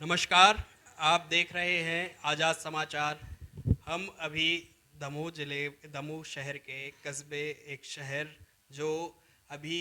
नमस्कार। आप देख रहे हैं आज़ाद समाचार। हम अभी दमोह शहर के कस्बे, एक शहर जो अभी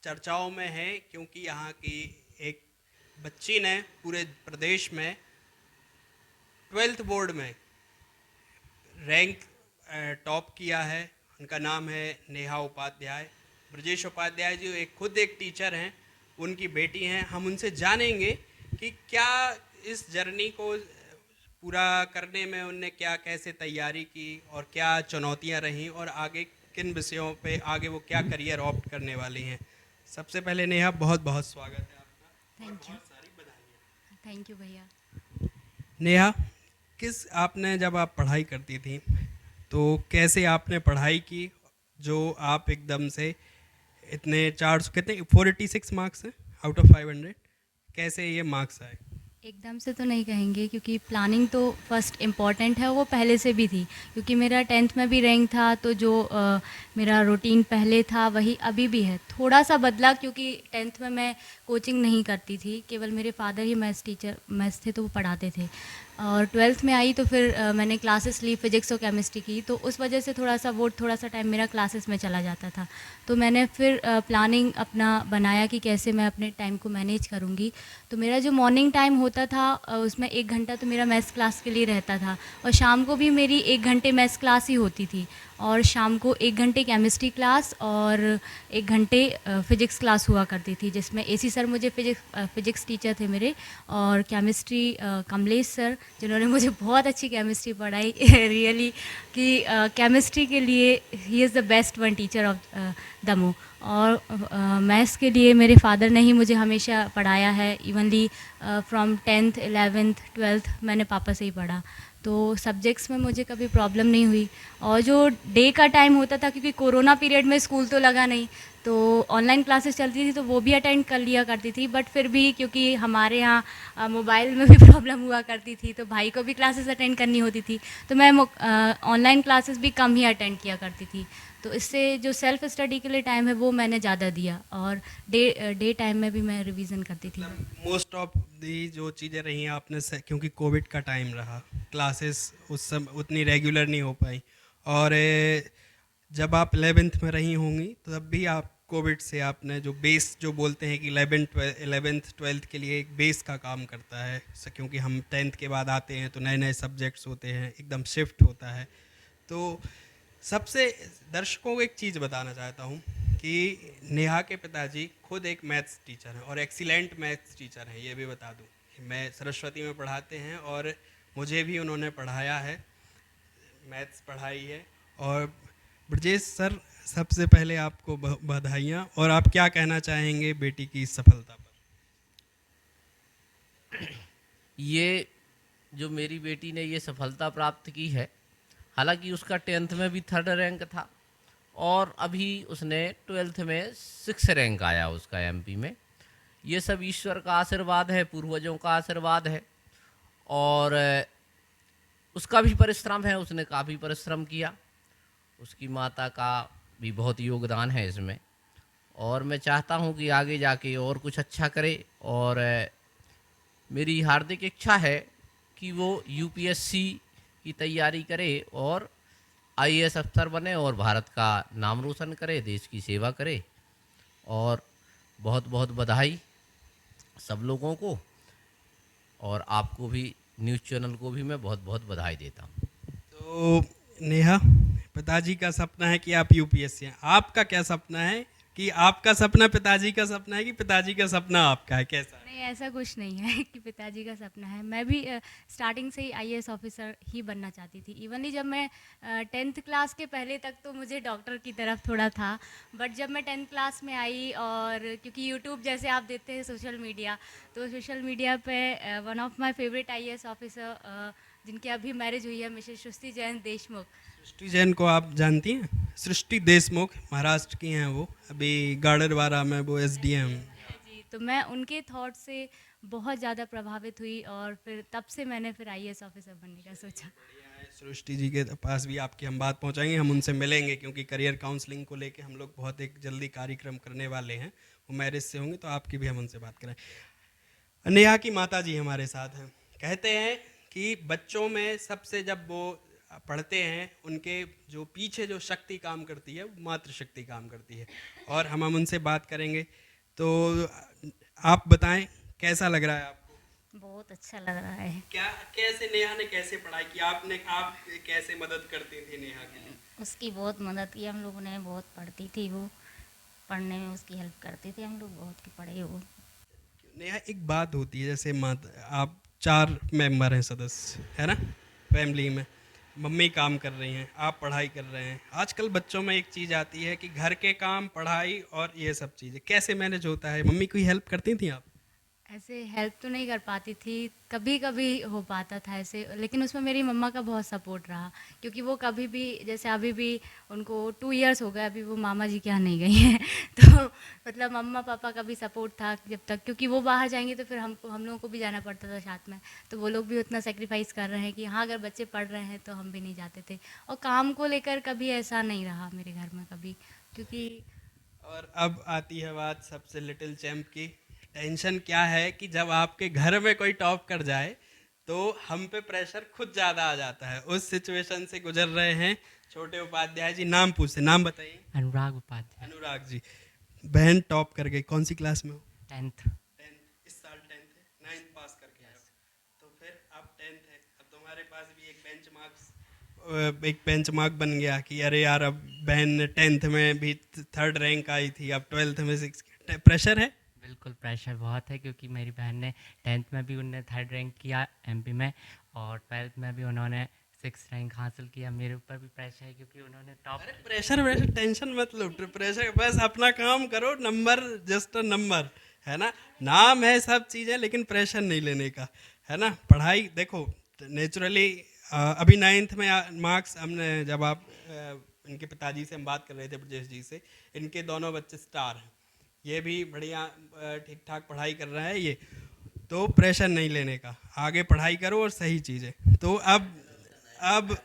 चर्चाओं में है क्योंकि यहाँ की एक बच्ची ने पूरे प्रदेश में 12th बोर्ड में रैंक टॉप किया है। उनका नाम है नेहा उपाध्याय। ब्रजेश उपाध्याय जी एक खुद एक टीचर हैं, उनकी बेटी हैं। हम उनसे जानेंगे कि क्या इस जर्नी को पूरा करने में उनने क्या कैसे तैयारी की और क्या चुनौतियां रहीं और आगे किन विषयों पे आगे वो क्या करियर ऑप्ट करने वाली हैं। सबसे पहले नेहा, बहुत बहुत स्वागत है आपका और थैंक यू। बहुत सारी बधाई। थैंक यू भैया। नेहा, किस आपने जब आप पढ़ाई करती थी तो कैसे आपने पढ़ाई की जो आप एकदम से इतने 400 कितने 486 मार्क्स हैं आउट ऑफ 500, कैसे ये मार्क्स आए? एकदम से तो नहीं कहेंगे क्योंकि प्लानिंग तो फर्स्ट इम्पॉर्टेंट है, वो पहले से भी थी। क्योंकि मेरा 10th में भी रैंक था, तो जो मेरा रूटीन पहले था वही अभी भी है। थोड़ा सा बदला क्योंकि 10th में मैं कोचिंग नहीं करती थी, केवल मेरे फादर ही मैथ्स थे तो वो पढ़ाते थे। और 12th में आई तो फिर मैंने क्लासेस ली, फिजिक्स और केमिस्ट्री की, तो उस वजह से थोड़ा सा टाइम मेरा क्लासेस में चला जाता था। तो मैंने फिर प्लानिंग अपना बनाया कि कैसे मैं अपने टाइम को मैनेज करूँगी। तो मेरा जो मॉर्निंग टाइम होता था उसमें 1 घंटा तो मेरा मैथ्स क्लास के लिए रहता था, और शाम को भी मेरी 1 घंटे मैथ्स क्लास ही होती थी। और शाम को 1 घंटे केमिस्ट्री क्लास और 1 घंटे फ़िज़िक्स क्लास हुआ करती थी, जिसमें एसी सर मुझे फ़िज़िक्स टीचर थे मेरे, और केमिस्ट्री कमलेश सर, जिन्होंने मुझे बहुत अच्छी केमिस्ट्री पढ़ाई रियली, कि केमिस्ट्री के लिए ही is the best one teacher of दमू। और मैथ्स के लिए मेरे फादर ने ही मुझे हमेशा पढ़ाया है। Evenly from 10th 11th 12th मैंने पापा से ही पढ़ा, तो सब्जेक्ट्स में मुझे कभी प्रॉब्लम नहीं हुई। और जो डे का टाइम होता था, क्योंकि कोरोना पीरियड में स्कूल तो लगा नहीं, तो ऑनलाइन क्लासेस चलती थी तो वो भी अटेंड कर लिया करती थी। बट फिर भी क्योंकि हमारे यहाँ मोबाइल में भी प्रॉब्लम हुआ करती थी, तो भाई को भी क्लासेस अटेंड करनी होती थी, तो मैं ऑनलाइन क्लासेस भी कम ही अटेंड किया करती थी। तो इससे जो सेल्फ स्टडी के लिए टाइम है वो मैंने ज़्यादा दिया, और डे टाइम में भी मैं रिवीजन करती थी। मतलब मोस्ट ऑफ दी जो चीज़ें रही आपने क्योंकि कोविड का टाइम रहा, क्लासेस उस समय उतनी रेगुलर नहीं हो पाई। और जब आप 11th में रही होंगी तो तब भी आप कोविड से आपने जो बेस जो बोलते हैं कि 11th 12th के लिए एक बेस का काम करता है, क्योंकि हम 10th के बाद आते हैं तो नए नए सब्जेक्ट्स होते हैं, एकदम शिफ्ट होता है। तो सबसे दर्शकों को एक चीज़ बताना चाहता हूँ कि नेहा के पिताजी खुद एक मैथ्स टीचर हैं और एक्सीलेंट मैथ्स टीचर हैं। ये भी बता दूँ, मैं सरस्वती में पढ़ाते हैं और मुझे भी उन्होंने पढ़ाया है, मैथ्स पढ़ाई है। और ब्रजेश सर, सबसे पहले आपको बधाइयाँ। और आप क्या कहना चाहेंगे बेटी की इस सफलता पर? ये जो मेरी बेटी ने ये सफलता प्राप्त की है, हालांकि उसका 10th में भी 3rd रैंक था, और अभी उसने 12th में 6th रैंक आया उसका एमपी में। ये सब ईश्वर का आशीर्वाद है, पूर्वजों का आशीर्वाद है, और उसका भी परिश्रम है, उसने काफ़ी परिश्रम किया। उसकी माता का भी बहुत योगदान है इसमें, और मैं चाहता हूँ कि आगे जाके और कुछ अच्छा करे। और मेरी हार्दिक इच्छा है कि वो यूपीएससी की तैयारी करे और आईएएस अफसर बने और भारत का नाम रोशन करे, देश की सेवा करे। और बहुत बहुत बधाई सब लोगों को, और आपको भी, न्यूज़ चैनल को भी मैं बहुत बहुत बधाई देता हूँ। तो नेहा, पिताजी का सपना है कि आप यूपीएससी हैं, आपका क्या सपना है? कि आपका सपना पिताजी का सपना है कि पिताजी का सपना आपका है, कैसा है? नहीं, ऐसा कुछ नहीं है कि पिताजी का सपना है। मैं भी स्टार्टिंग से ही आईएएस ऑफिसर ही बनना चाहती थी। इवनली जब मैं 10th क्लास के पहले तक तो मुझे डॉक्टर की तरफ थोड़ा था, बट जब मैं 10th क्लास में आई, और क्योंकि यूट्यूब जैसे आप देखते हैं सोशल मीडिया, तो सोशल मीडिया पे one of my favourite IAS officer जिनकी अभी मैरिज हुई है, मिसेस सृष्टि जैन देशमुख। सृष्टि जैन को आप जानती हैं? सृष्टि देशमुख महाराष्ट्र की हैं, वो अभी गाडरवारा में वो एसडीएम। जी, तो मैं उनके थॉट से बहुत ज़्यादा प्रभावित हुई, और फिर तब से मैंने फिर आईएएस ऑफिसर बनने का सोचा। सृष्टि जी के पास भी आपकी हम बात पहुंचाएंगे, हम उनसे मिलेंगे क्योंकि करियर काउंसलिंग को लेके हम लोग बहुत एक जल्दी कार्यक्रम करने वाले हैं। वो मैरिज से होंगे तो आपकी भी हम उनसे बात करें। नेहा की माता जी हमारे साथ हैं। कहते हैं कि बच्चों में सबसे जब वो पढ़ते हैं उनके जो पीछे जो शक्ति काम करती है वो मातृशक्ति काम करती है, और हम उनसे बात करेंगे। तो आप बताएं कैसा लग रहा है आपको? बहुत अच्छा लग रहा है। क्या कैसे नेहा ने कैसे पढ़ाई की, आप कैसे मदद करती थी नेहा के लिए? उसकी बहुत मदद की हम लोगों ने, बहुत पढ़ती थी वो, पढ़ने में उसकी हेल्प करते थे हम लोग, बहुत की पढ़े वो। नेहा एक बात होती है, जैसे आप 4 मेंबर हैं, सदस्य है ना फैमिली में, मम्मी काम कर रही हैं, आप पढ़ाई कर रहे हैं। आजकल बच्चों में एक चीज़ आती है कि घर के काम, पढ़ाई और ये सब चीज़ें कैसे मैनेज होता है? मम्मी कोई हेल्प करती थी आप? ऐसे हेल्प तो नहीं कर पाती थी, कभी कभी हो पाता था ऐसे, लेकिन उसमें मेरी मम्मा का बहुत सपोर्ट रहा, क्योंकि वो कभी भी, जैसे अभी भी उनको 2 इयर्स हो गए, अभी वो मामा जी के यहाँ नहीं गई हैं तो मतलब मम्मा पापा का भी सपोर्ट था जब तक, क्योंकि वो बाहर जाएंगे तो फिर हम लोगों को भी जाना पड़ता था साथ में, तो वो लोग भी उतना सेक्रीफाइस कर रहे हैं कि हाँ अगर बच्चे पढ़ रहे हैं तो हम भी नहीं जाते थे। और काम को लेकर कभी ऐसा नहीं रहा मेरे घर में कभी, क्योंकि और अब आती है बात सबसे लिटिल चैम्प की। टेंशन क्या है कि जब आपके घर में कोई टॉप कर जाए तो हम पे प्रेशर खुद ज़्यादा आ जाता है। उस सिचुएशन से गुजर रहे हैं छोटे उपाध्याय जी। नाम पूछते, नाम बताइए। अनुराग उपाध्याय। अनुराग जी, बहन टॉप कर गई, कौन सी क्लास में हो? 10th। 10th, इस साल 10th है, 9th पास करके आए हो। तो फिर अब 10th है, अब तुम्हारे पास भी एक बेंच मार्क बन गया कि अरे यार अब बहन 10th में भी 3rd रैंक आई थी, अब 12th में 6। प्रेशर है? बिल्कुल प्रेशर बहुत है, क्योंकि मेरी बहन ने 10th में भी उन्होंने 3rd रैंक किया एमपी में, और 12th में भी उन्होंने 6th रैंक हासिल किया। मेरे ऊपर भी प्रेशर है, क्योंकि उन्होंने टॉप। अरे प्रेशर टेंशन मत लो, प्रेशर बस अपना काम करो, नंबर जस्ट अ नंबर है ना, नाम है सब चीज़ें, लेकिन प्रेशर नहीं लेने का है ना। पढ़ाई देखो नेचुरली, अभी 9th में मार्क्स हमने, जब आप इनके पिताजी से हम बात कर रहे थे, ब्रजेश जी से, इनके दोनों बच्चे स्टार हैं, ये भी बढ़िया ठीक ठाक पढ़ाई कर रहा है ये, तो प्रेशर नहीं लेने का, आगे पढ़ाई करो और सही चीज़ें। तो अब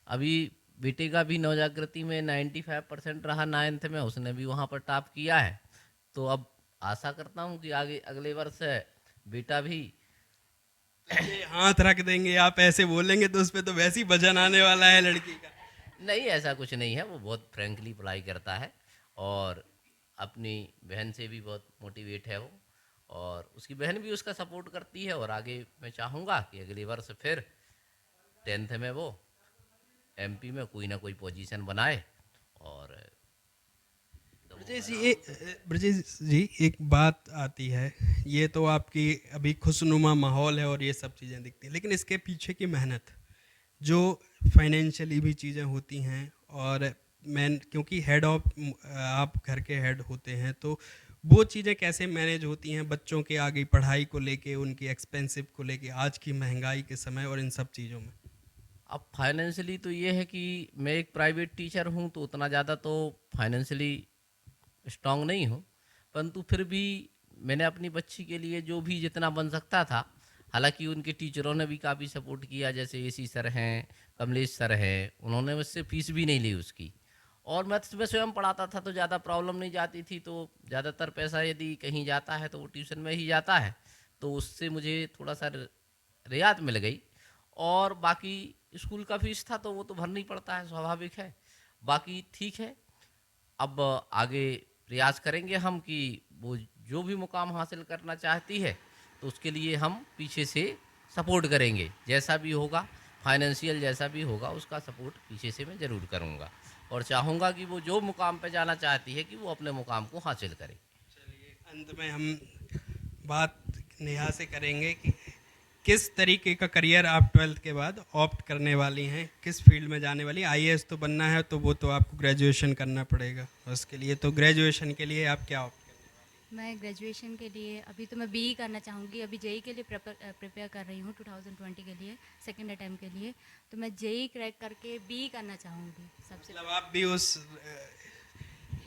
अभी बेटे का भी नवजागृति में 95% रहा 9th में, उसने भी वहाँ पर टॉप किया है। तो अब आशा करता हूँ कि आगे अगले वर्ष बेटा भी। ये हाथ रख देंगे, आप ऐसे बोलेंगे तो उस पर तो वैसे ही वजन आने वाला है लड़की का। नहीं, ऐसा कुछ नहीं है, वो बहुत फ्रेंकली पढ़ाई करता है और अपनी बहन से भी बहुत मोटिवेट है वो, और उसकी बहन भी उसका सपोर्ट करती है। और आगे मैं चाहूँगा कि अगले वर्ष फिर 10th में वो एमपी में कोई ना कोई पोजीशन बनाए। और ब्रजेश जी एक बात आती है, ये तो आपकी अभी खुशनुमा माहौल है और ये सब चीज़ें दिखती हैं, लेकिन इसके पीछे की मेहनत, जो फाइनेंशियली भी चीज़ें होती हैं, और क्योंकि हेड ऑफ, आप घर के हेड होते हैं, तो वो चीज़ें कैसे मैनेज होती हैं बच्चों के आगे पढ़ाई को लेके, उनकी एक्सपेंसिव को लेके, आज की महंगाई के समय और इन सब चीज़ों में? अब फाइनेंशियली तो ये है कि मैं एक प्राइवेट टीचर हूँ, तो उतना ज़्यादा तो फाइनेंशियली स्ट्रांग नहीं हूँ, परंतु फिर भी मैंने अपनी बच्ची के लिए जो भी जितना बन सकता था, हालांकि उनके टीचरों ने भी काफ़ी सपोर्ट किया, जैसे एसी सर हैं, कमलेश सर हैं, उन्होंने मुझसे फीस भी नहीं ली उसकी। और मैथ्स में स्वयं पढ़ाता था तो ज़्यादा प्रॉब्लम नहीं जाती थी, तो ज़्यादातर पैसा यदि कहीं जाता है तो वो ट्यूशन में ही जाता है, तो उससे मुझे थोड़ा सा रियायत मिल गई। और बाकी स्कूल का फीस था तो वो तो भरना ही पड़ता है, स्वाभाविक है। बाकी ठीक है, अब आगे प्रयास करेंगे हम कि वो जो भी मुकाम हासिल करना चाहती है तो उसके लिए हम पीछे से सपोर्ट करेंगे, जैसा भी होगा फाइनेंशियल, जैसा भी होगा उसका सपोर्ट पीछे से मैं ज़रूर करूँगा, और चाहूँगा कि वो जो मुकाम पे जाना चाहती है कि वो अपने मुकाम को हासिल करे। चलिए अंत में हम बात नेहा से करेंगे कि किस तरीके का करियर आप 12th के बाद ऑप्ट करने वाली हैं, किस फील्ड में जाने वाली? आईएएस तो बनना है, तो वो तो आपको ग्रेजुएशन करना पड़ेगा उसके लिए, तो ग्रेजुएशन के लिए आप क्या ऑप्ट करें? मैं ग्रेजुएशन के लिए अभी तो मैं बीई करना चाहूँगी, अभी जेई के लिए प्रिपेयर कर रही हूँ 2020 के लिए, सेकंड अटैम्प्ट के लिए, तो मैं जेई क्रैक करके बीई करना चाहूँगी सबसे। मतलब आप भी उस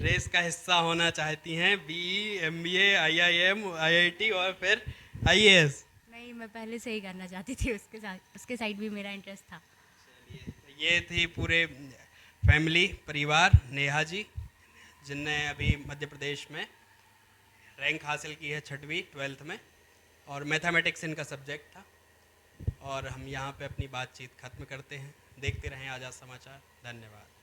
रेस का हिस्सा होना चाहती हैं, बीई, एमबीए, आईआईएम, आईआईटी और फिर आईएएस? नहीं, मैं पहले से ही करना चाहती थी, उसके साइड भी मेरा इंटरेस्ट था। ये थी पूरे परिवार नेहा जी, जिनने अभी मध्य प्रदेश में रैंक हासिल की है 6वीं 12th में, और मैथमेटिक्स इनका सब्जेक्ट था। और हम यहाँ पे अपनी बातचीत ख़त्म करते हैं। देखते रहें आज़ाद समाचार। धन्यवाद।